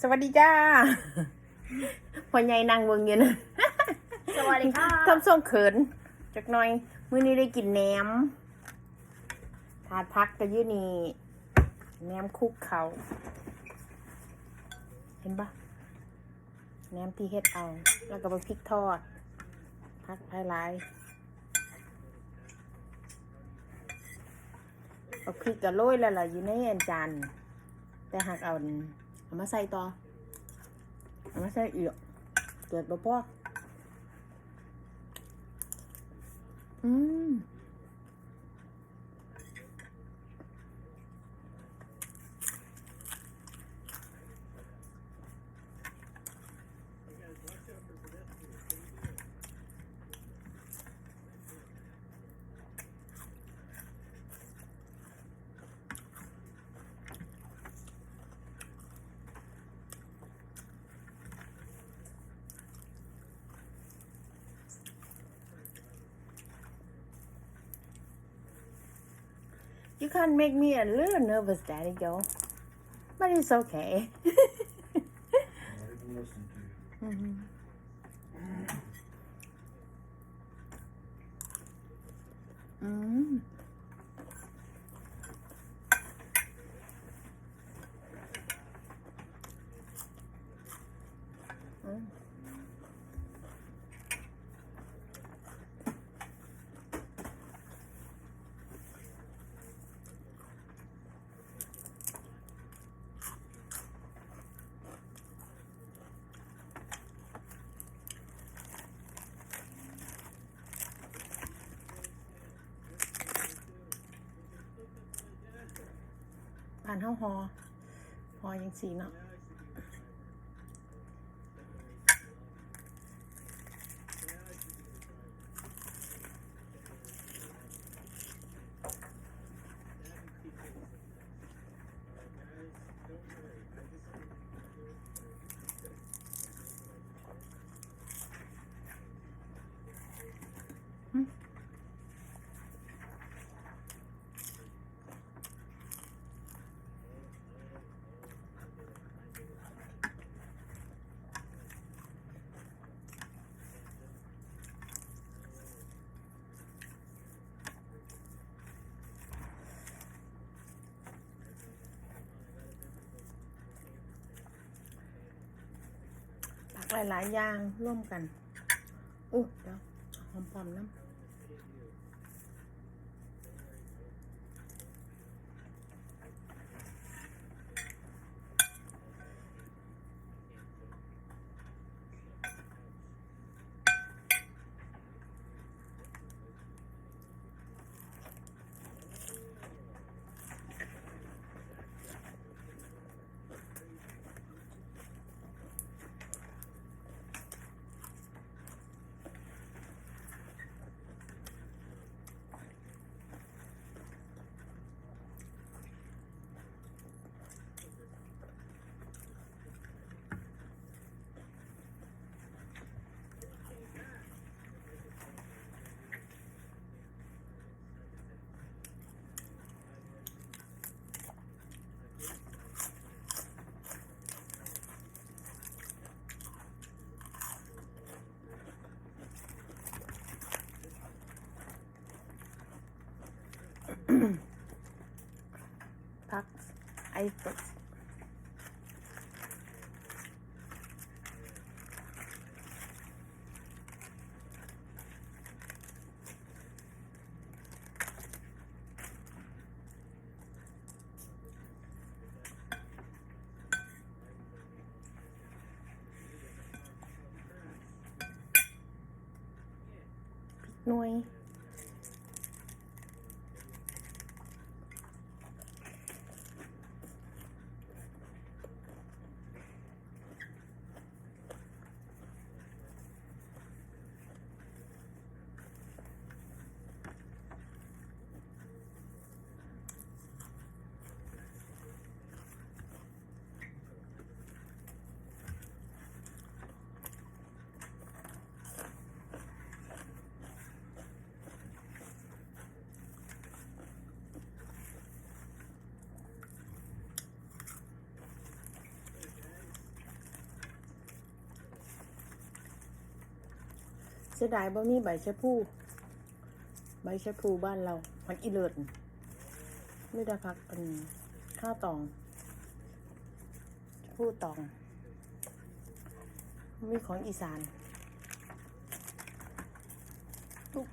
สวัสดีจ้าพ่อใหญ่นั่งเบิ่งอยู่นะ สวัสดีค่ะ ทำส่งเขินจักหน่อยมื้อนี้ได้กินแหนมถาดพักก็อยู่นี่แหนมคลุกเขาเห็นปะแหนมที่เฮ็ดเอาแล้วก็พริกทอดพักภายหลายเอาพริกก็โรยแล้วล่ะอยู่ในอันจานแต่หากเอามาใส่ต่อเอามาใส่อีกเกิดบ่พอYou can't make me a little nervous, Daddy Joe. But it's okay. I didn't listen to you. Mm. ผ่านเฮาหอยังสีเนาะหลายๆอย่างร่วมกันเดี๋ยวหอมปอมน้ำพักไอซ์หน่วย สียดายบ่มีใบชะพูใบชะพูบ้านเรามันอีเลิศไม่ได้พักเป็นข้าวตองชะพูตองมีของอีสานตุ๊ก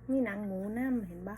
มีหนังหมูน้ำเห็นปะ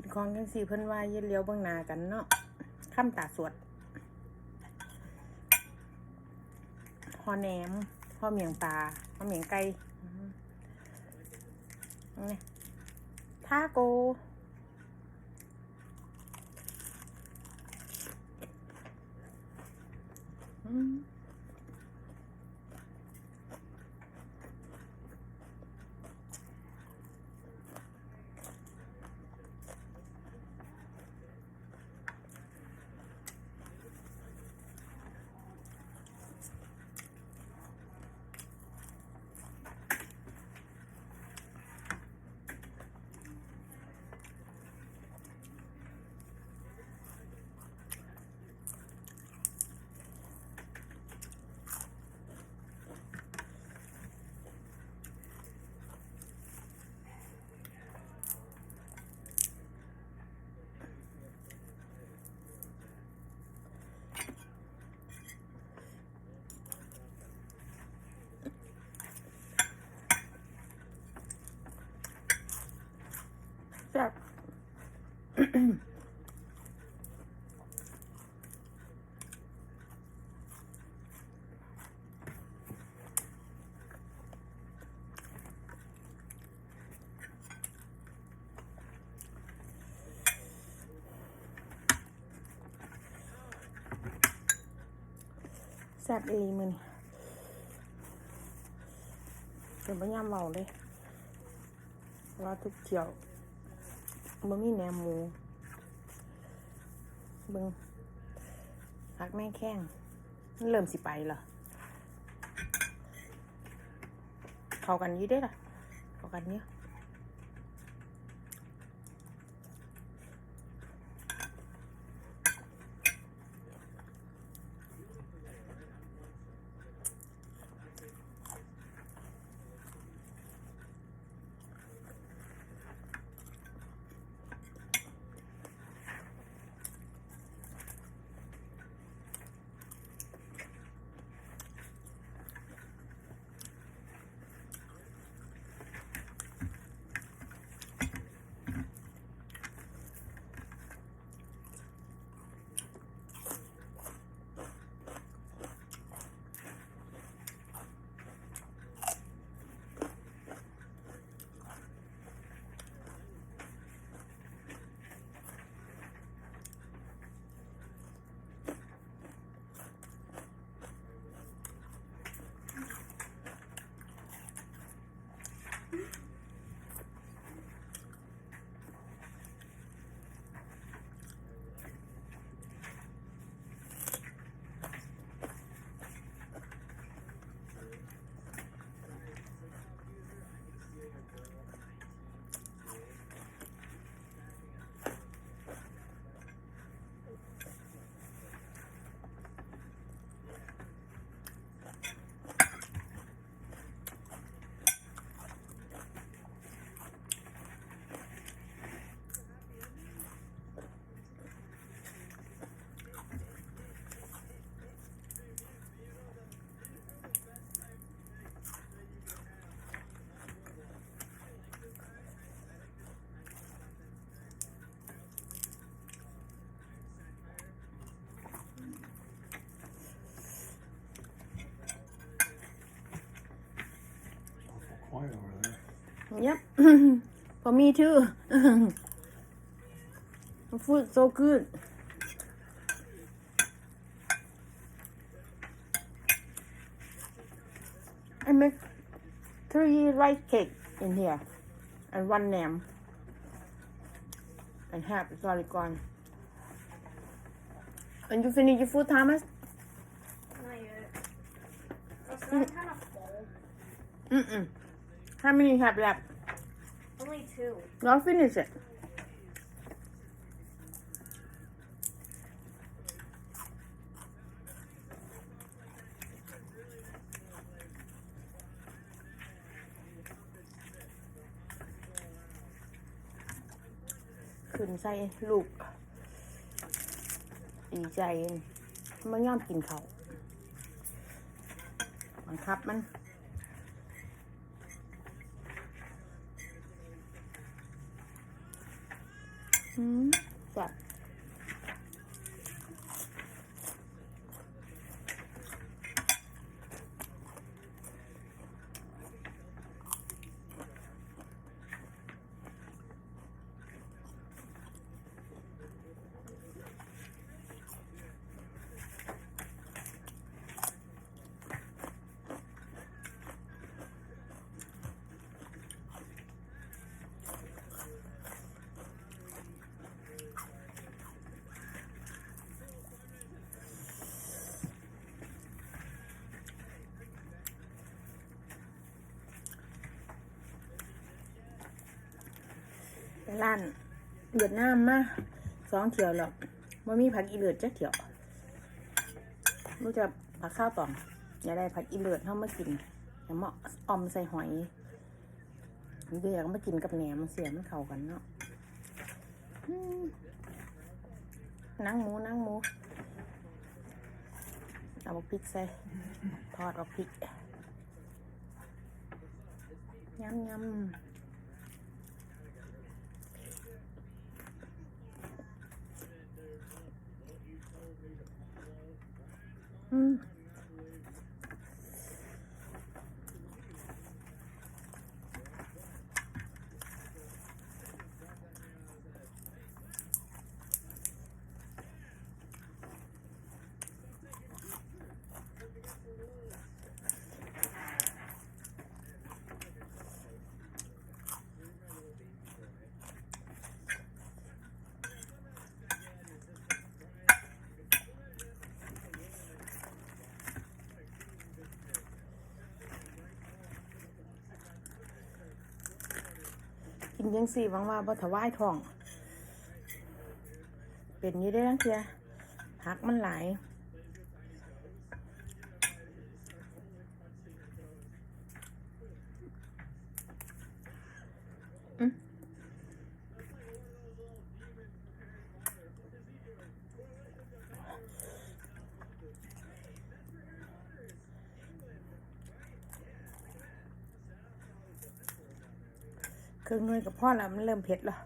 กินของจังสี่เพิ่นว่าอย่าเลี้ยวเบิ่งหน้ากันเนาะค่ำตาสวดพอแหนมพอเมียงปลาพอเมียงไก่นี่ทาโกแซ่บ แซ่บเองมึงเป็นพยายามเมาเลยว่าทุกเที่ยวบ่มีแหนมหมูเบิ่งหักแม่แข้งมันเริ่มสิไปเหรอเข้ากันอยู่เด้ล่ะเข้ากันเยอะ Yep. For me too. The food so good. I make 3 rice cake in here and 1 lamb and half sorry gone. And you finish your food, Thomas? Not yet. It's not kind of full. Mm-mm. How many you have left? Only 2. Don't finish it.ขึ้นใส่ลูกดีใจมันย่อมกินเขาบังคับมันจับร้านเวียดนามมา2 เที่ยวแล้วว่ามีผักอีเลือดจักเที่ยวรู้จักผักข้าวตองอยากได้ผักอีเลือดเข้ามากินแต่เหมาะออมใส่หอยเดี๋ยวมากินกับแหนมเสียมันเข้ากันเนาะนังหมูเอาพริกใส่ทอดเอาพริกยำกินยังสี่หวังว่าบ่ถวายท้องเป็นนี้ได้ทั้งเทียผักมันหลายเครื่องนวยกับพ่อแล้วมันเริ่มเผ็ดแล้ว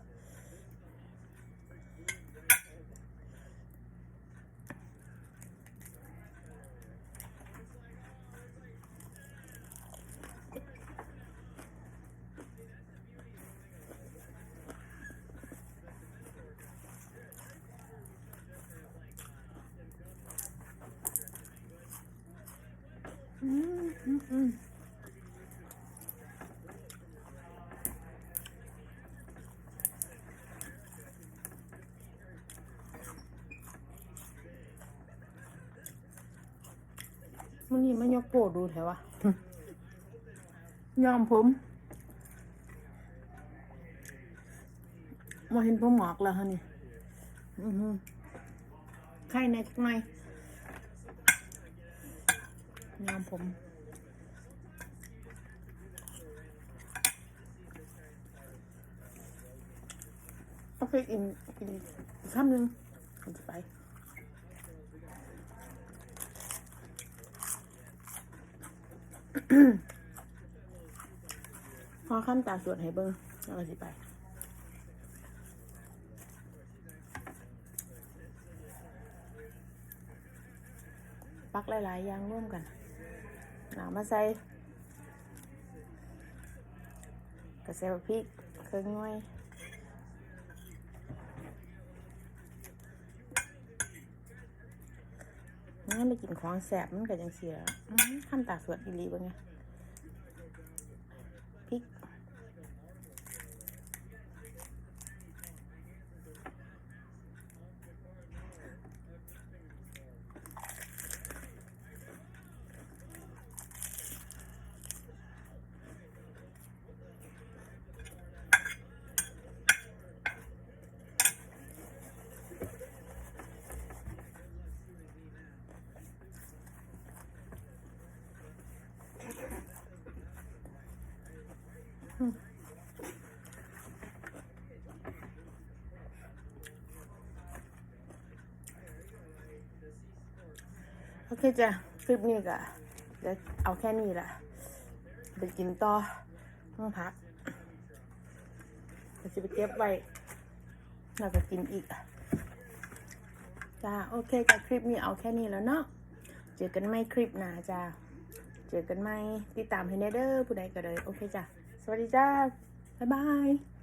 มันนี่มันยกโปดดูแถววะยอมผมมาเห็นผมหมอกแล้วฮะนี่ไข่ในข้างในยอมผมโอเคกินคำหนึ่งผมจะไปพอขั้นตาสวดให้เบิ้งแล้วก็สิไปปักหลายๆอย่างร่วมกันหนามาใส่ กระเซลพริกเครื่องน้อยงั้นไปกินของแสบมันก็ยังเสียขั้นตาสวดอีหลีบ่ไงพริกโอเคจ้ะคลิปนี้ก็เดี๋ยวเอาแค่นี้ละไปกินต่อต้องพักเดี๋ยวจะไปเก็บไว้แล้วก็กินอีกจ้าโอเคจ้ะคลิปนี้เอาแค่นี้แล้วเนาะเจอกันใหม่คลิปหน้าจ้าเจอกันใหม่ติดตามให้แน่เด้อผู้ใดก็เลยโอเคจ้ะสวัสดีจ้าบ๊ายบาย